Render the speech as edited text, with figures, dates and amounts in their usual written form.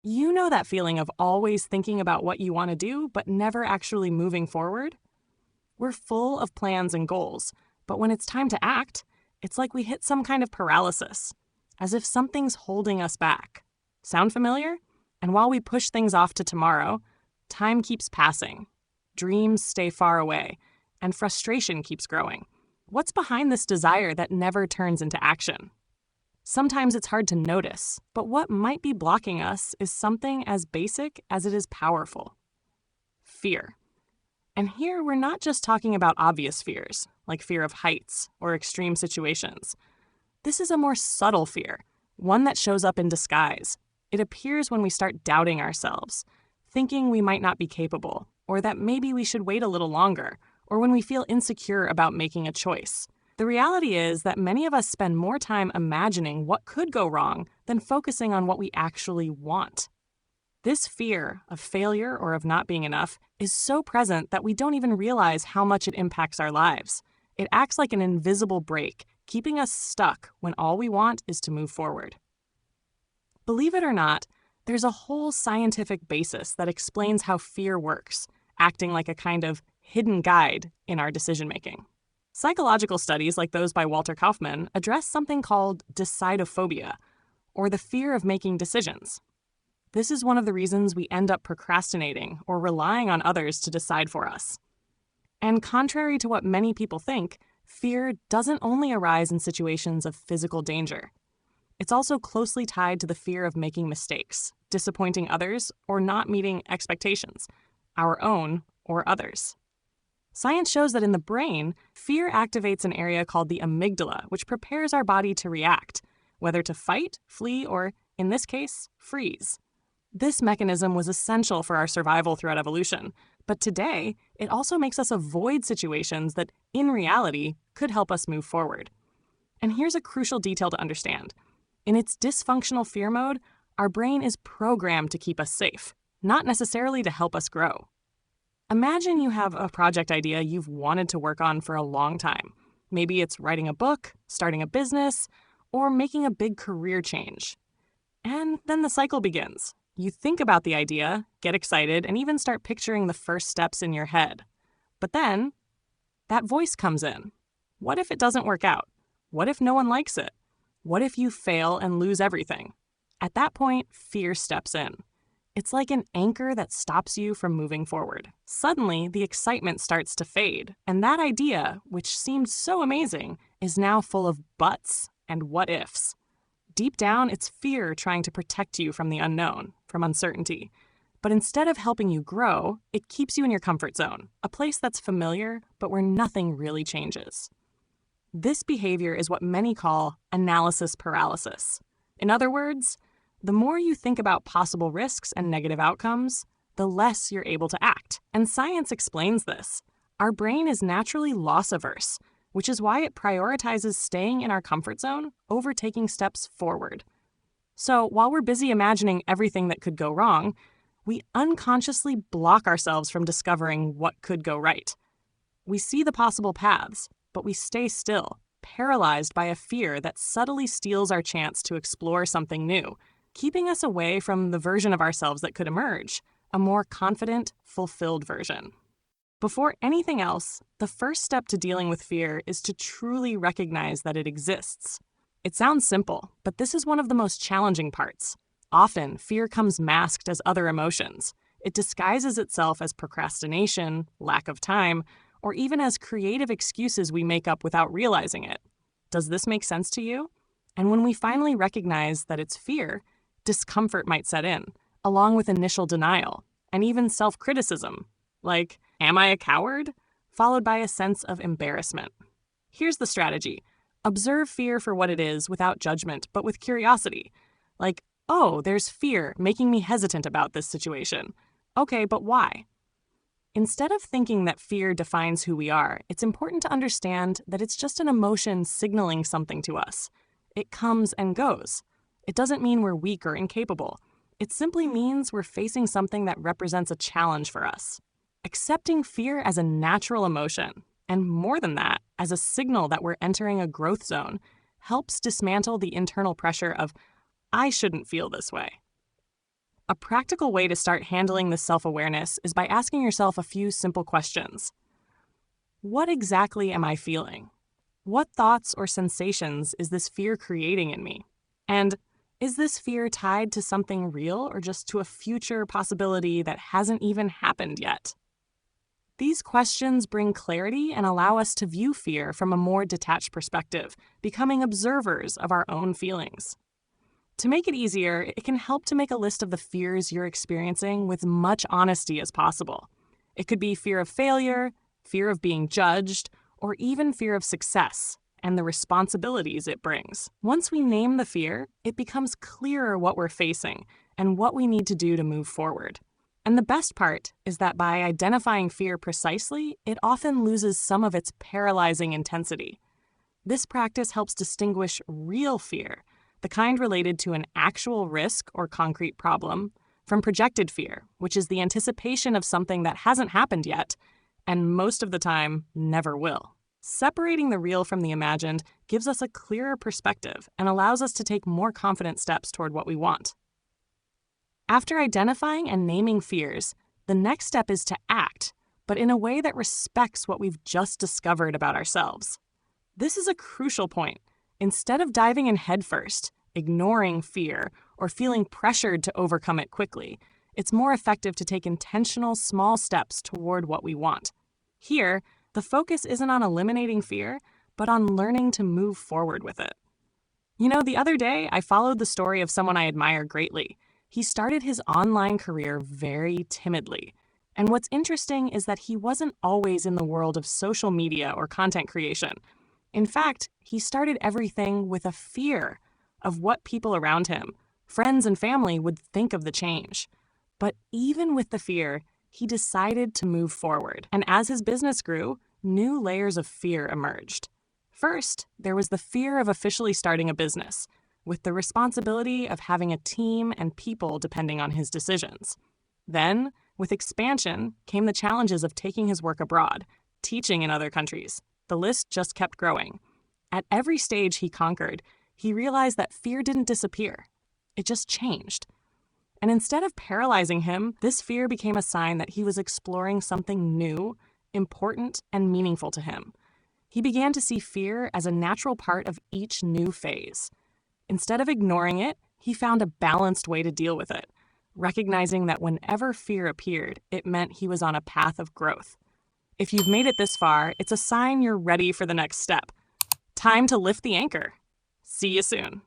You know that feeling of always thinking about what you want to do, but never actually moving forward? We're full of plans and goals, but when it's time to act, it's like we hit some kind of paralysis, as if something's holding us back. Sound familiar? And while we push things off to tomorrow, time keeps passing. Dreams stay far away, and frustration keeps growing. What's behind this desire that never turns into action? Sometimes it's hard to notice, but what might be blocking us is something as basic as it is powerful: fear. And here we're not just talking about obvious fears, like fear of heights or extreme situations. This is a more subtle fear, one that shows up in disguise. It appears when we start doubting ourselves, thinking we might not be capable, or that maybe we should wait a little longer, or when we feel insecure about making a choice. The reality is that many of us spend more time imagining what could go wrong than focusing on what we actually want. This fear of failure or of not being enough is so present that we don't even realize how much it impacts our lives. It acts like an invisible brake, keeping us stuck when all we want is to move forward. Believe it or not, there's a whole scientific basis that explains how fear works, acting like a kind of hidden guide in our decision-making. Psychological studies like those by Walter Kaufman address something called decidophobia, or the fear of making decisions. This is one of the reasons we end up procrastinating or relying on others to decide for us. And contrary to what many people think, fear doesn't only arise in situations of physical danger. It's also closely tied to the fear of making mistakes, disappointing others, or not meeting expectations, our own or others. Science shows that in the brain, fear activates an area called the amygdala, which prepares our body to react, whether to fight, flee, or, in this case, freeze. This mechanism was essential for our survival throughout evolution, but today, it also makes us avoid situations that, in reality, could help us move forward. And here's a crucial detail to understand. In its dysfunctional fear mode, our brain is programmed to keep us safe, not necessarily to help us grow. Imagine you have a project idea you've wanted to work on for a long time. Maybe it's writing a book, starting a business, or making a big career change. And then the cycle begins. You think about the idea, get excited, and even start picturing the first steps in your head. But then, that voice comes in. What if it doesn't work out? What if no one likes it? What if you fail and lose everything? At that point, fear steps in. It's like an anchor that stops you from moving forward. Suddenly, the excitement starts to fade, and that idea, which seemed so amazing, is now full of buts and what ifs. Deep down, it's fear trying to protect you from the unknown, from uncertainty. But instead of helping you grow, it keeps you in your comfort zone, a place that's familiar, but where nothing really changes. This behavior is what many call analysis paralysis. In other words, the more you think about possible risks and negative outcomes, the less you're able to act. And science explains this. Our brain is naturally loss-averse, which is why it prioritizes staying in our comfort zone over taking steps forward. So while we're busy imagining everything that could go wrong, we unconsciously block ourselves from discovering what could go right. We see the possible paths, but we stay still, paralyzed by a fear that subtly steals our chance to explore something new, keeping us away from the version of ourselves that could emerge, a more confident, fulfilled version. Before anything else, the first step to dealing with fear is to truly recognize that it exists. It sounds simple, but this is one of the most challenging parts. Often, fear comes masked as other emotions. It disguises itself as procrastination, lack of time, or even as creative excuses we make up without realizing it. Does this make sense to you? And when we finally recognize that it's fear, discomfort might set in, along with initial denial, and even self-criticism, like, "Am I a coward?" followed by a sense of embarrassment. Here's the strategy. Observe fear for what it is without judgment, but with curiosity. Like, oh, there's fear making me hesitant about this situation. Okay, but why? Instead of thinking that fear defines who we are, it's important to understand that it's just an emotion signaling something to us. It comes and goes. It doesn't mean we're weak or incapable. It simply means we're facing something that represents a challenge for us. Accepting fear as a natural emotion, and more than that, as a signal that we're entering a growth zone, helps dismantle the internal pressure of, "I shouldn't feel this way." A practical way to start handling this self-awareness is by asking yourself a few simple questions. What exactly am I feeling? What thoughts or sensations is this fear creating in me? And is this fear tied to something real or just to a future possibility that hasn't even happened yet? These questions bring clarity and allow us to view fear from a more detached perspective, becoming observers of our own feelings. To make it easier, it can help to make a list of the fears you're experiencing with much honesty as possible. It could be fear of failure, fear of being judged, or even fear of success and the responsibilities it brings. Once we name the fear, it becomes clearer what we're facing and what we need to do to move forward. And the best part is that by identifying fear precisely, it often loses some of its paralyzing intensity. This practice helps distinguish real fear, the kind related to an actual risk or concrete problem, from projected fear, which is the anticipation of something that hasn't happened yet, and most of the time, never will. Separating the real from the imagined gives us a clearer perspective and allows us to take more confident steps toward what we want. After identifying and naming fears, the next step is to act, but in a way that respects what we've just discovered about ourselves. This is a crucial point. Instead of diving in headfirst, ignoring fear, or feeling pressured to overcome it quickly, it's more effective to take intentional small steps toward what we want. Here, the focus isn't on eliminating fear, but on learning to move forward with it. The other day, I followed the story of someone I admire greatly. He started his online career very timidly. And what's interesting is that he wasn't always in the world of social media or content creation. In fact, he started everything with a fear of what people around him, friends and family, would think of the change. But even with the fear, he decided to move forward. And as his business grew, new layers of fear emerged. First, there was the fear of officially starting a business, with the responsibility of having a team and people depending on his decisions. Then, with expansion, came the challenges of taking his work abroad, teaching in other countries. The list just kept growing. At every stage he conquered, he realized that fear didn't disappear. It just changed. And instead of paralyzing him, this fear became a sign that he was exploring something new, important, and meaningful to him. He began to see fear as a natural part of each new phase. Instead of ignoring it, he found a balanced way to deal with it, recognizing that whenever fear appeared, it meant he was on a path of growth. If you've made it this far, it's a sign you're ready for the next step. Time to lift the anchor. See you soon.